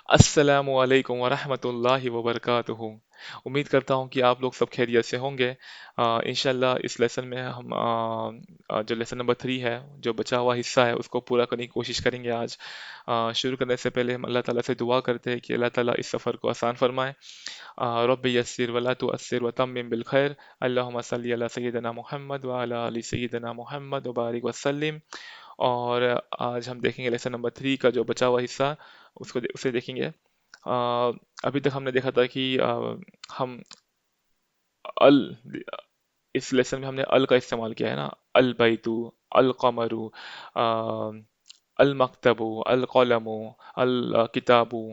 अस्सलामु अलैकुम वरहमतुल्लाहि वबरकातुहू। उम्मीद करता हूँ कि आप लोग सब खैरियत से होंगे। इंशाल्लाह इस लेसन में हम जो लेसन नंबर 3 है, जो बचा हुआ हिस्सा है, उसको पूरा करने की कोशिश करेंगे आज। शुरू करने से पहले हम अल्लाह ताला से दुआ करते हैं कि अल्लाह ताला इस सफ़र को आसान फरमाए। रब्बि यस्सिर वला तुअस्सिर व तम्मिम बिल खैर। अल्लाहुम्मा सल्ली अला सय्यिदना मुहम्मद व अला आलि सय्यिदना मुहम्मद व बारिक वसल्लिम। और आज हम देखेंगे लेसन नंबर 3 का जो बचा हुआ हिस्सा, उसे देखेंगे। अभी तक हमने देखा था कि हम अल इस लेसन में हमने अल का इस्तेमाल किया है ना। अल बैतु, अल कमरु, अल मकतबु, अल कलमु, अल किताबु।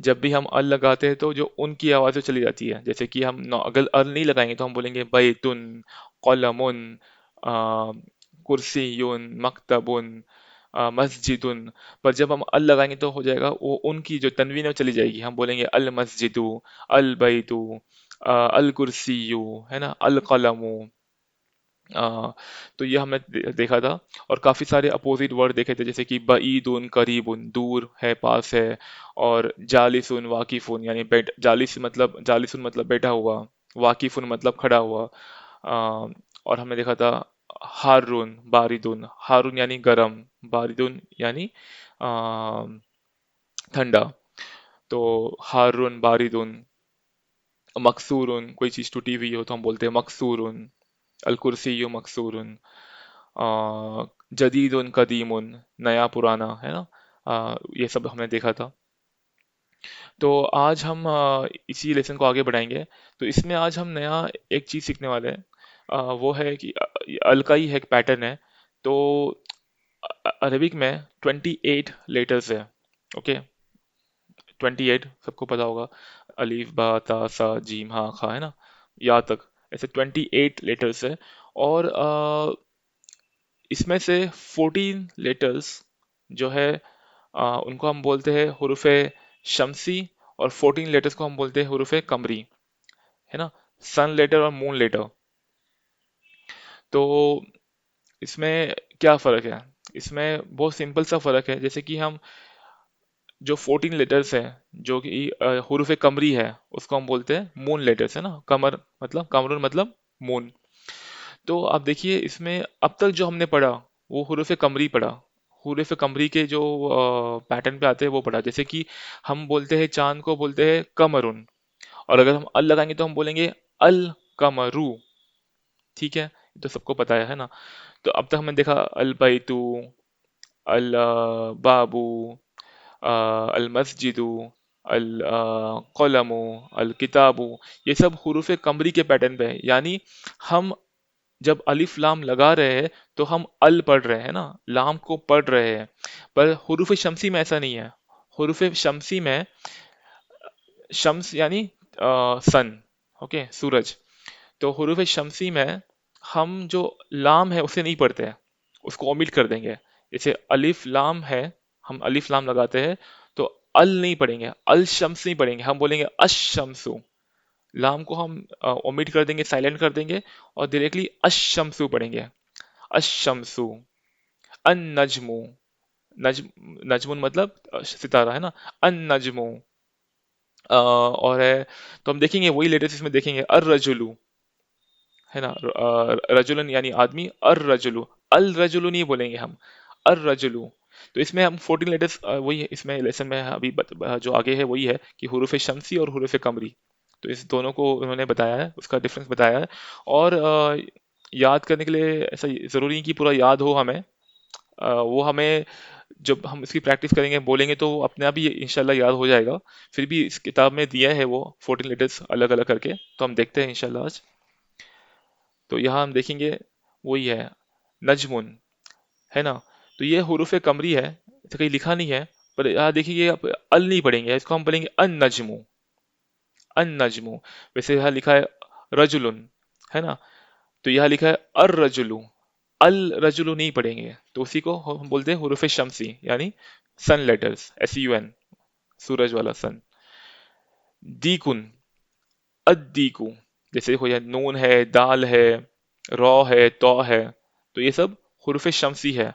जब भी हम अल लगाते हैं तो जो उनकी आवाज़ें चली जाती है, जैसे कि अगर अल नहीं लगाएंगे तो हम बोलेंगे बैतुन, कलमुन, कुर्सियुन, मकतबुन, मस्जिदुन। पर जब हम अल लगाएंगे तो हो जाएगा, वो उनकी जो तनवीन है वो चली जाएगी, हम बोलेंगे अल मस्जिदु, अल बैतु, अल कुर्सियु, है ना, अल कलमु। आ, तो ये हमने देखा था। और काफी सारे अपोजिट वर्ड देखे थे, जैसे कि बईदुन, करीबुन, दूर है, पास है। और जालिसुन, वाकिफुन, यानी बैठ, जालिसुन मतलब बैठा हुआ, वाकिफुन मतलब खड़ा हुआ। और हमने देखा था हारून, बारिदुन, हारून यानी गरम, बारिदुन यानी आ, ठंडा। तो हारून, बारिदुन, मकसूरुन, कोई चीज टूटी हुई हो तो हम बोलते हैं मकसूरुन, अल कुर्सियु मकसूरुन। जदीदुन, कदीमुन, नया पुराना, है ना। ये सब हमने देखा था। तो आज हम इसी लेसन को आगे बढ़ाएंगे। तो इसमें आज हम नया एक चीज सीखने वाले हैं। वो है कि अल का ही एक पैटर्न है। तो अरबिक में 28 लेटर्स है। ओके, 28 सबको पता होगा। अलीफ, बा, ता, सा, जीम, हा, खा, है ना, या तक। ऐसे 28 लेटर्स है। और इसमें से 14 लेटर्स जो है, उनको हम बोलते हैं हुरूफे शमसी। और 14 लेटर्स को हम बोलते हैं हुरूफे कमरी, है ना, सन लेटर और मून लेटर। तो इसमें क्या फ़र्क है? इसमें बहुत सिंपल सा फ़र्क है। जैसे कि हम जो 14 लेटर्स हैं, जो कि हुरूफे कमरी है, उसको हम बोलते हैं मून लेटर्स, है ना। कमर मतलब, कमरुन मतलब मून। तो आप देखिए, इसमें अब तक जो हमने पढ़ा वो हुरूफ कमरी पढ़ा। हुरूफ कमरी के जो पैटर्न पे आते हैं वो पढ़ा। जैसे कि हम बोलते हैं चांद को बोलते हैं कमरुन, और अगर हम अल लगाएंगे तो हम बोलेंगे अल कमरू। ठीक है, ये तो सबको पता है ना। तो अब तक हमने देखा अल बैतु, अल बाबू, अल मस्जिदु, अल कलमु, अल किताबु। ये सब हुरूफ कमरी के पैटर्न पे है। यानी हम जब अलिफ लाम लगा रहे हैं तो हम अल पढ़ रहे हैं ना, लाम को पढ़ रहे हैं। पर हुरूफ शमसी में ऐसा नहीं है। हुरूफ शमसी में शम्स यानी सन, ओके, सूरज। तो हुरूफ शमसी में हम जो लाम है उसे नहीं पढ़ते हैं, उसको ओमिट कर देंगे। जैसे अलिफ लाम है, हम अलिफ लाम लगाते हैं तो अल नहीं पढ़ेंगे, अल शम्स नहीं पढ़ेंगे, हम बोलेंगे अश शम्सु। लाम को हम ओमिट कर देंगे, साइलेंट कर देंगे, और डायरेक्टली अशमसु पढ़ेंगे। अशमसु, अन नजमु, नजम, नजमुन मतलब सितारा, है ना। अन नजमु। और है, तो हम देखेंगे वही लेटेस्ट इसमें देखेंगे, अर रजुलु, है ना। रजुलन यानी आदमी, अर रजुलु, अल रजुलु नहीं बोलेंगे हम, अर रजुलु। तो इसमें हम 14 लेटर्स, वही है इसमें लेसन में अभी जो आगे है वही है कि हुरूफ शमसी और हुरूफ कमरी। तो इस दोनों को उन्होंने बताया है, उसका डिफरेंस बताया है। और याद करने के लिए ऐसा ज़रूरी नहीं कि पूरा याद हो हमें। वो हमें जब हम इसकी प्रैक्टिस करेंगे, बोलेंगे, तो अपने आप ही इंशाल्लाह याद हो जाएगा। फिर भी इस किताब में दिया है वो 14 लेटर्स अलग अलग करके, तो हम देखते हैं इंशाल्लाह आज। तो यहाँ हम देखेंगे वही है, नजमुन, है ना। तो ये हुरूफ कमरी है, ऐसे कहीं लिखा नहीं है। पर यहाँ देखिए, आप अल नहीं पढ़ेंगे, इसको हम पढ़ेंगे अन नजमू, अन नजमू। वैसे यहाँ लिखा है रजुलुन, है ना। तो यहाँ लिखा है अर रजुलु, अल रजुलु नहीं पढ़ेंगे। तो उसी को हम बोलते हैं हुरूफ शमसी, यानी सन लेटर्स, SUN, सूरज वाला सन। दीकुन, अद्दीकु। जैसे हो या नून है, दाल है, रॉ है, तौ है, तो ये सब हुरूफ शमसी है।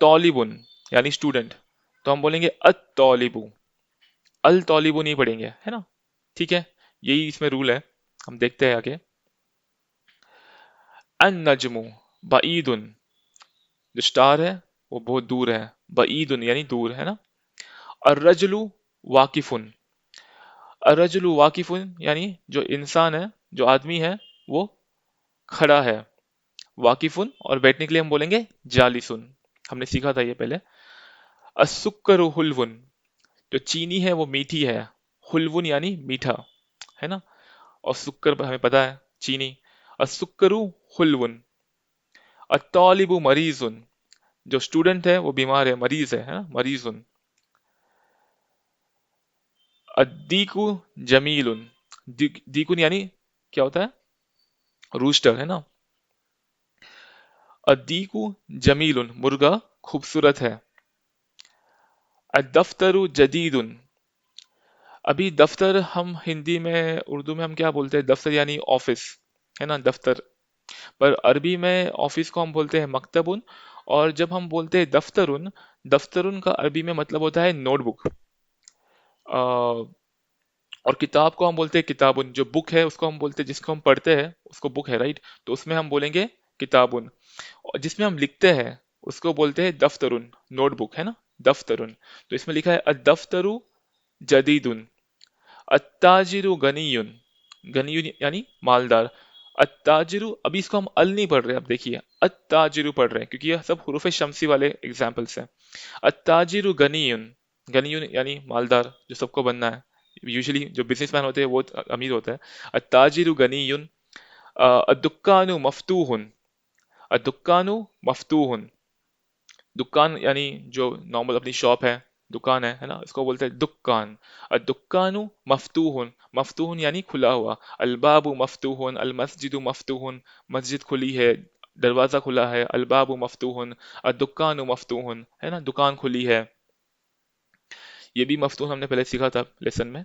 तौलिबुन यानी स्टूडेंट, तो हम बोलेंगे अत्तौलिबु, अल तौलिबु नहीं पढ़ेंगे, है ना। ठीक है, यही इसमें रूल है। हम देखते हैं आगे। अन नजमु बईदुन, जो स्टार है वो बहुत दूर है, बईदुन यानी दूर, है ना। अर्रजुलु वाकिफुन, अर्रजुलु वाकिफुन यानी जो इंसान है, जो आदमी है, वो खड़ा है। वाकिफुन, और बैठने के लिए हम बोलेंगे जालिसुन, हमने सीखा था ये पहले। असुक्करु हुल्वुन, जो चीनी है वो मीठी है, हुल्वुन यानी मीठा, है ना। और सुक्कर हमें पता है चीनी। असुक्करु हुल्वुन। अत्तालिबु मरीजुन, जो स्टूडेंट है वो बीमार है, मरीज है ना, मरीजुन। अद्दीकु जमीलुन, दीकुन यानी क्या होता है, रूस्टर, है ना। अद्दीकु जमीलुन, मुर्गा खूबसूरत है। अदफ्तरु जदीदुन, अभी दफ्तर हम हिंदी में, उर्दू में हम क्या बोलते हैं, दफ्तर यानी ऑफिस, है ना, दफ्तर। पर अरबी में ऑफिस को हम बोलते हैं मकतबुन। और जब हम बोलते हैं दफ्तरुन, दफ्तरुन का अरबी में मतलब होता है नोटबुक। और किताब को हम बोलते हैं किताबुन, जो बुक है उसको हम बोलते हैं, जिसको हम पढ़ते हैं उसको बुक है, राइट। तो उसमें हम बोलेंगे किताबुन। और जिसमें हम लिखते हैं उसको बोलते हैं दफ्तरुन, नोटबुक, है ना, दफ्तरुन। तो इसमें लिखा है अदफ्तरु जदीदुन। अत्ताजिरु गनीयुन, गनीयुन यानी मालदार। अत्ताजिरु, अभी इसको हम अल नहीं पढ़ रहे, अब देखिए अत्ताजिरु पढ़ रहे हैं क्योंकि ये सब हुरूफ शमसी वाले एग्जाम्पल्स हैं। अत्ताजिरु गनीयुन, गनीयुन यानी मालदार, जो सबको बनना है। यूजुअली जो बिजनेसमैन होते हैं वो अमीर होता है। अत्ताजिरु गनीयुन। अद्दुक्कानु मफ्तूहुन, अद्दुक्कानु मफ्तूहुन, दुकान यानी जो नॉर्मल अपनी शॉप है, दुकान है ना, इसको बोलते हैं दुकान। दुकानु मफ्तूहुन, मफ्तूहुन यानी खुला हुआ। अलबाबु मफ्तूहुन, अल मस्जिदु मफ्तूहुन, मस्जिद खुली है, दरवाजा खुला है। अलबाबु मफ्तूहुन, दुकानु मफ्तूहुन, है ना, दुकान खुली है। ये भी मफ्तून हमने पहले सीखा था लेसन में।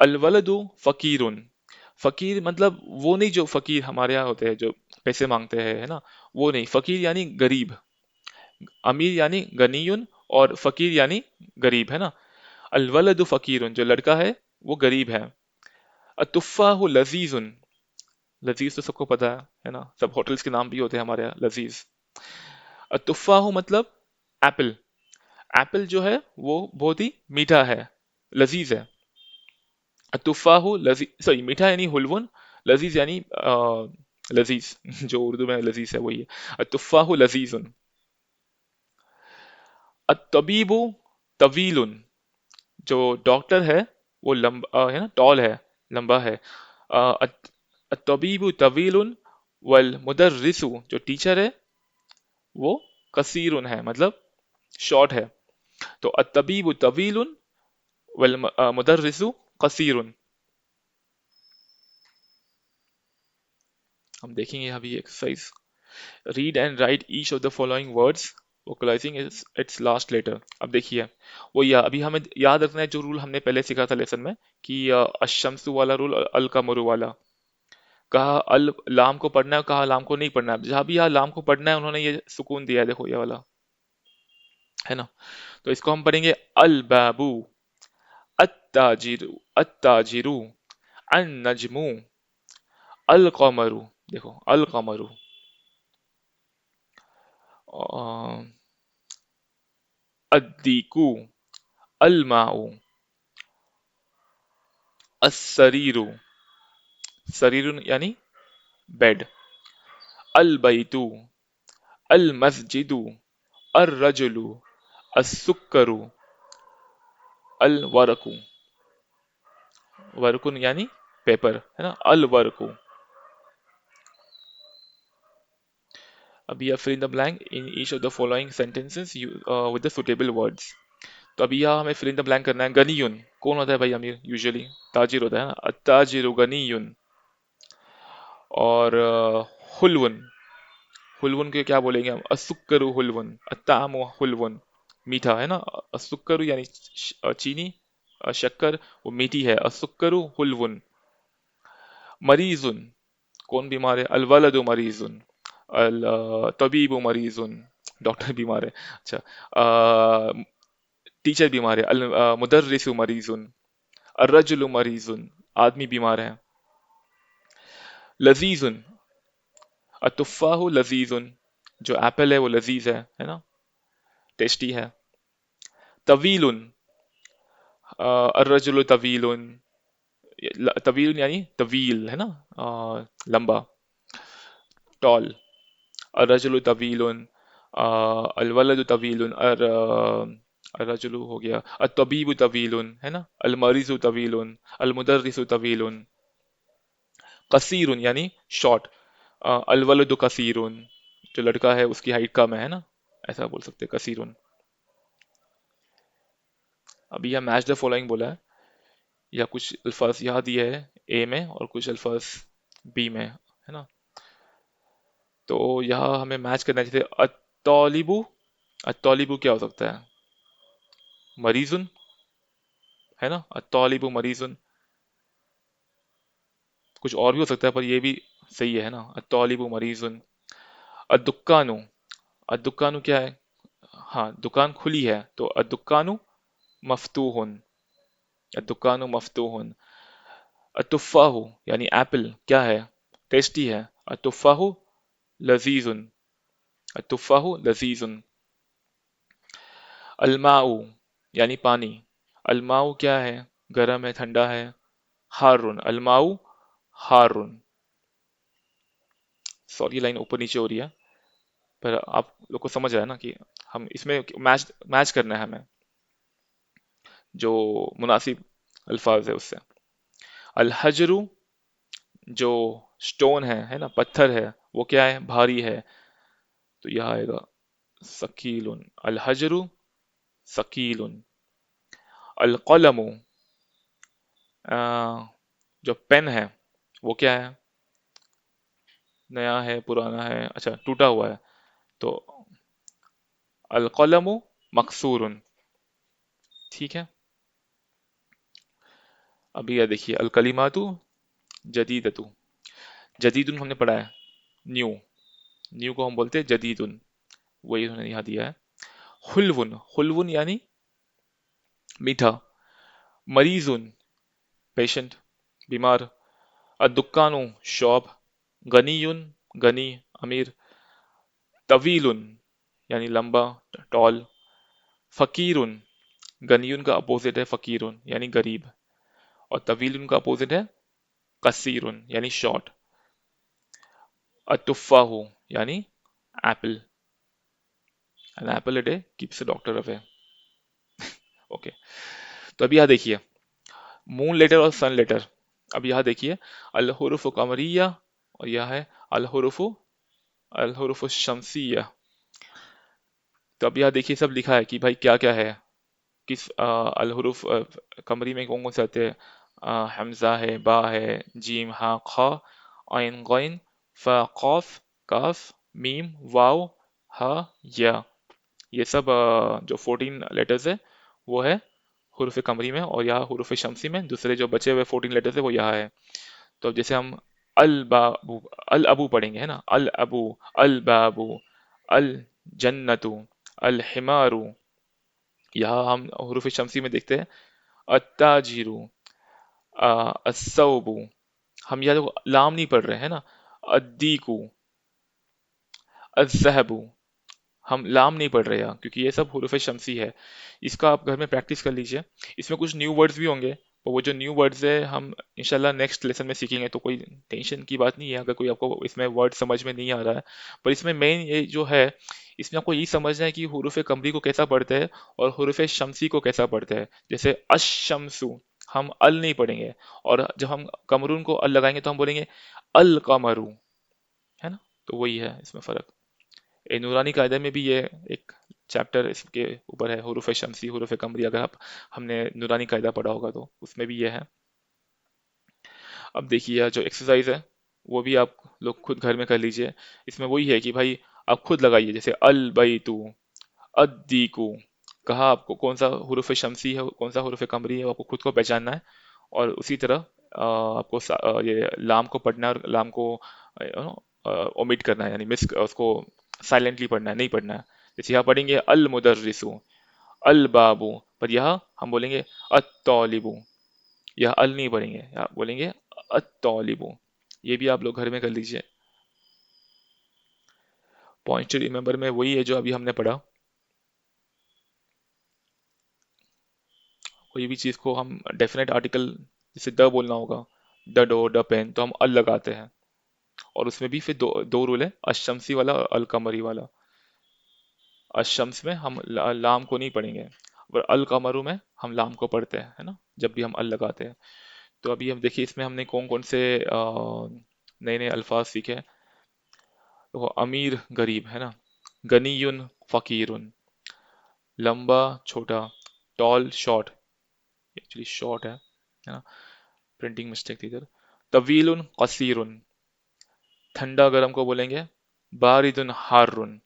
अलवलदु फकीरुन, फकीर मतलब वो नहीं जो फकीर हमारे यहाँ होते हैं जो पैसे मांगते हैं, है ना, वो नहीं। फकीर यानी गरीब, अमीर यानी गनीयुन, और फकीर यानी गरीब, है ना। अलवलदु फकीरुन, जो लड़का है वो गरीब है। अतुफ़ाहु लजीजुन, लजीज तो सबको पता है ना, सब होटल्स के नाम भी होते हैं हमारे यहाँ लजीज। अतुफ़ाहु मतलब एप्पल, एप्पल जो है वो बहुत ही मीठा है, लजीज है। अतुफ़ाहु लजीज, सॉरी मीठा यानी हुलवन, लजीज यानी लजीज जो उर्दू में लजीज है वही है। अतुफ़ाहु लजीजुन। अतबीबु तवीलुन, जो डॉक्टर है वो लंबा है ना, टॉल है, लंबा है। अतबीबु तवीलुन वल मुदर्रिसु, जो टीचर है वो कसीरुन है, मतलब शॉर्ट है। तो अतबीबु तवीलुन वल मुदर्रिसु कसीरुन। हम देखेंगे अभी exercise. Read and write each of the following words vocalizing its last letter. अब देखिए वो, या अभी हमें याद रखना है जो रूल हमने पहले सीखा था लेसन में, कि अशम्सु वाला रूल और अल कमरु वाला। कहा अल लाम को पढ़ना है, कहा लाम को नहीं पढ़ना है। जहां भी यहाँ लाम को पढ़ना है उन्होंने ये सुकून दिया है, देखो ये वाला, है ना। तो इसको हम पढ़ेंगे अल बाबू, अत्ताजिरु, अत्ताजिरु, अन नजमू, अल कमरु, देखो अल कमरु, अद्दीकू, अल माऊ, अस्सरीरु, सरीरुन यानी बेड। अल बैतू, अल मस्जिदु, अर रजुलु, अस्सुक्करु, अल वरकु, वर्कुन यानी पेपर, है ना, अल वर्कु। अभी आप fill in the blank in each of the following sentences with the suitable words. तो अभी यहाँ हमें फिल इन द ब्लैंक करना है। गनीयुन कौन होता है भाई, अमीर, यूजुअली ताजिर होता है ना, अत्ताजिरु गनीयुन। और हुलवन, हुलवन के क्या बोलेंगे हम, असुक्करु हुलवन, अत्तामु हुलवन, मीठा, है ना। असुक्करु यानी चीनी, शक्कर वो मीठी है, असुक्करु हुलवन। मरीजुन, कौन बीमार है, अलवलदु मरीजुन, अल तबीबु मरीजुन, डॉक्टर बीमार है, अच्छा। टीचर बीमार है, अल मुदर्रिसु मरीजुन, अर्रजुलु मरीजुन, आदमी बीमार है। लजीजुन, अतुफ़ाहु लजीजुन, जो एप्पल है वो लजीज है ना, टेस्टी है। तवीलुन, अर्रजुलु तवीलुन, तवील यानी तवील है ना, लंबा, टॉल। अर्रजुलु तवीलुन, अलवलदु तवीलुन, अर्रजुलु हो गया, अतबीबु तवीलुन है ना, अलमरीजु तवीलुन, अलमुदर्रिसु तवीलुन। कसीरुन यानी शॉर्ट, अलवलदु कसीरुन, जो लड़का है उसकी हाइट कम है ना, ऐसा बोल सकते हैं कसीरुन। अभी यह मैच द फॉलोइंग बोला है, या कुछ अल्फाज यहाँ दिए है ए में और कुछ अल्फाज बी में है ना, तो यहाँ हमें मैच करना चाहिए। अतौलिबु, अतौलिबु क्या हो सकता है? मरीजुन है ना, अतौलिबु मरीजुन। कुछ और भी हो सकता है पर ये भी सही है ना, अतौलिबु मरीजुन। अदुक्कानु, अदुक्कानु क्या है? हाँ, दुकान खुली है तो अदुक्कानु मफ्तूहुन, अदुक्कानु मफ्तूहुन। अतुफ़ाहु यानी एप्पल क्या है? टेस्टी है, अतुफ़ाहु लजीजुन, अतुफ़ाहु लजीजुन। अलमाउ यानी पानी, अलमाउ क्या है? गर्म है, ठंडा है। हारुन, अलमाउ हारुन। सॉरी लाइन ऊपर नीचे हो रही है, पर आप लोग को समझ आया ना कि हम इसमें मैच मैच करना है हमें, जो मुनासिब अल्फाज है उससे। अल हजरू, जो स्टोन है ना, पत्थर है, वो क्या है? भारी है, तो यह आएगा सकीलुन, अल हजरू सकीलुन। अल कलमु, जो पेन है वो क्या है? नया है, पुराना है, अच्छा टूटा हुआ है, तो अल कलमु मकसूरुन। ठीक है। अभी यह देखिए, अल कलिमातु जदीदतु, जदीदुन हमने पढ़ा है, न्यू, न्यू को हम बोलते हैं जदीदुन, वही उन्होंने यहाँ दिया है। हुल्वुन, हुल्वुन यानी मीठा। मरीजुन पेशेंट, बीमार। अदुक्कानु शॉप, गनीयुन गनी अमीर। तवीलुन यानी लंबा, टॉल। फकीरुन, गनीयुन का अपोजिट है फकीरुन यानी गरीब, और तवीलुन का अपोजिट है कसीरुन यानी शॉर्ट। अतुफ़ाहु यानी apple, an apple a day keeps the doctor away. Okay, तो अभी यहाँ देखिए मून लेटर और सन लेटर। अब यहाँ देखिए अल हुरूफ कमरिया, और यह है अल हुरूफ शमसिया। तो अब यहाँ देखिए सब लिखा है कि भाई क्या क्या है, किस अल हुरूफ कमरी में कौन कौन से आते हैं। हमजा है, बा है, जीम, हा, खा, आइन, गॉइन, फा, कॉफ, काफ, मीम, वाव, हा, या। ये सब जो 14 लेटर्स है वो है हुरूफ कमरी में, और यहाँ हुरूफ शमसी में दूसरे जो बचे हुए 14 लेटर्स है वो यहाँ है। तो अब जैसे हम अल बाबू, अल अबू पढ़ेंगे है ना, अल अबू, अल बाबू, अल जन्नतु, अल हिमारू। यहाँ हम हुरूफ शमसी में देखते हैं अत्ताजिरु, अस्सौबु। हम यहाँ देखो लाम नहीं पढ़ रहे हैं ना, अद्दीकु, अज़्ज़हबु, हम लाम नहीं पढ़ रहे यहाँ, क्योंकि ये सब हुरूफ शमसी है। इसका आप घर में प्रैक्टिस कर लीजिए। इसमें कुछ न्यू वर्ड्स भी होंगे, और वो जो न्यू वर्ड्स है हम इंशाल्लाह नेक्स्ट लेसन में सीखेंगे, तो कोई टेंशन की बात नहीं है अगर कोई आपको इसमें वर्ड समझ में नहीं आ रहा है। पर इसमें मेन ये जो है, इसमें आपको यही समझना है कि हुरूफ कमरी को कैसा पढ़ते हैं और हुरूफ शमसी को कैसा पढ़ते हैं। जैसे अशमसु, हम अल नहीं पढ़ेंगे, और जब हम कमरून को अल लगाएंगे तो हम बोलेंगे अल कमरू, है ना। तो वही है इसमें फर्क। ए नूरानी कायदे में भी ये एक चैप्टर इसके ऊपर है, हुरूफ शमसी, हुरूफ कमरी। अगर आप हमने नूरानी कायदा पढ़ा होगा तो उसमें भी ये है। अब देखिए यह जो एक्सरसाइज है वो भी आप लोग खुद घर में कर लीजिए। इसमें वही है कि भाई आप खुद लगाइए, जैसे अल बैतु, अद्दीकु, कहा आपको कौन सा हुरूफ शमसी है कौन सा हुरूफ कमरी है, वो आपको खुद को पहचानना है। और उसी तरह आपको ये लाम को पढ़ना है, और लाम को ओमिट करना है, यानी मिस उसको साइलेंटली पढ़ना है, नहीं पढ़ना है। जैसे यहाँ पढ़ेंगे अल मुदर्रिसु, अल बाबू, पर यह हम बोलेंगे अत्तौलिबु, यह अल नहीं पढ़ेंगे, यह बोलेंगे अत्तौलिबु। ये भी आप लोग घर में कर लीजिए। पॉइंट्स टू रिमेंबर में वही है जो अभी हमने पढ़ा। कोई भी चीज को हम डेफिनेट आर्टिकल, जैसे द बोलना होगा, द डोर द पेन, तो हम अल लगाते हैं। और उसमें भी फिर दो दो रूल है, अशमसी वाला और अल कमरी वाला। अशम्स में हम लाम को नहीं पढ़ेंगे, और अल कमरू में हम लाम को पढ़ते हैं, है ना, जब भी हम अल लगाते हैं। तो अभी हम देखिए इसमें हमने कौन कौन से नए नए अल्फाज सीखे। तो अमीर गरीब, है ना, गनीयुन फकीरुन, लंबा छोटा, टॉल शॉर्ट, एक्चुअली शॉर्ट है ना, प्रिंटिंग मिस्टेक थी इधर। तवीलुन कसीरुन, ठंडा गर्म को बोलेंगे बारिदुन हारुन,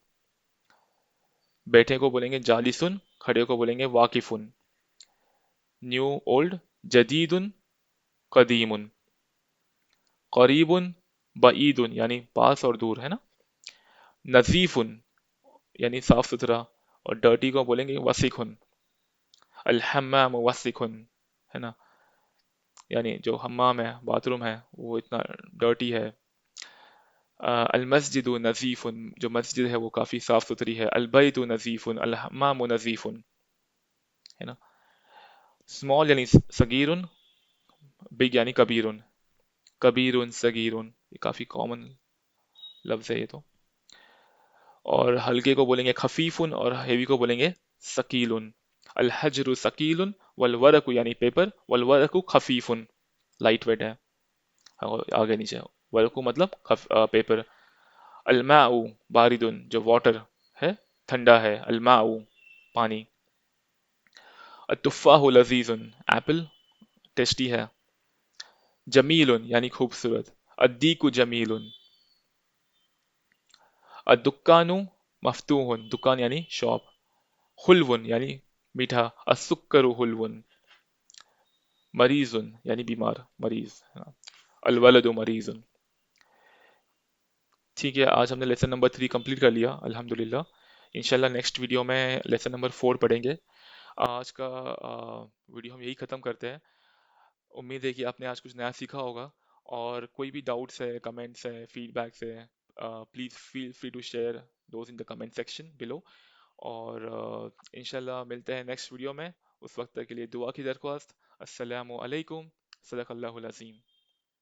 बैठे को बोलेंगे जालिसुन, खड़े को बोलेंगे वाकिफुन। न्यू ओल्ड, जदीदुन कदीमुन, करीबुन बईदुन यानी पास और दूर, है ना, नजीफुन यानी साफ सुथरा, और डर्टी को बोलेंगे वसीखुन, अल वसीखुन, है ना, यानी जो हम्माम है, बाथरूम है, वो इतना डर्टी है। अल मस्जिदु नजीफुन, जो मस्जिद है वो काफी साफ सुथरी है। अल बैतु नजीफुन, अल हम्मामु नजीफुन, है ना। स्मॉल यानी सगीरुन, बिग यानी कबीरुन, कबीरुन सगीरुन, ये काफी कॉमन लफ्ज है ये तो। और हल्के को बोलेंगे खफीफुन, और हेवी को बोलेंगे सकीलुन। अल हजरु सकीलुन वल वरकु यानी पेपर, वल वरकु खफीफुन, लाइट वेट है। और आगे नीचे वरकु मतलब पेपर। अल माउ बारिदुन, जो वाटर है ठंडा है, अल माउ पानी। अतुफ़ाहु लजीजुन, एप्पल टेस्टी है। जमीलुन यानी खूबसूरत, अद्दीकु जमीलुन। अदुक्कानु मफ्तूहुन, दुकान यानी शॉप। हुल्वुन यानी मीठा, असुक्करु हुल्वुन। मरीजुन यानी बीमार, मरीज, है ना। अलवलदु मरीजुन। ठीक है, आज हमने लेसन नंबर 3 कंप्लीट कर लिया अल्हम्दुलिल्लाह। इंशाल्लाह नेक्स्ट वीडियो में लेसन नंबर 4 पढ़ेंगे। आज का वीडियो हम यही ख़त्म करते हैं। उम्मीद है कि आपने आज कुछ नया सीखा होगा। और कोई भी डाउट्स है, कमेंट्स है, फीडबैक्स है, please feel free to share those in the comment section below. और इंशाल्लाह मिलते हैं नेक्स्ट वीडियो में। उस वक्त तक के लिए दुआ की दरख्वास्त। अस्सलामु अलैकुम, सदक़ल्लाहुल अज़ीम।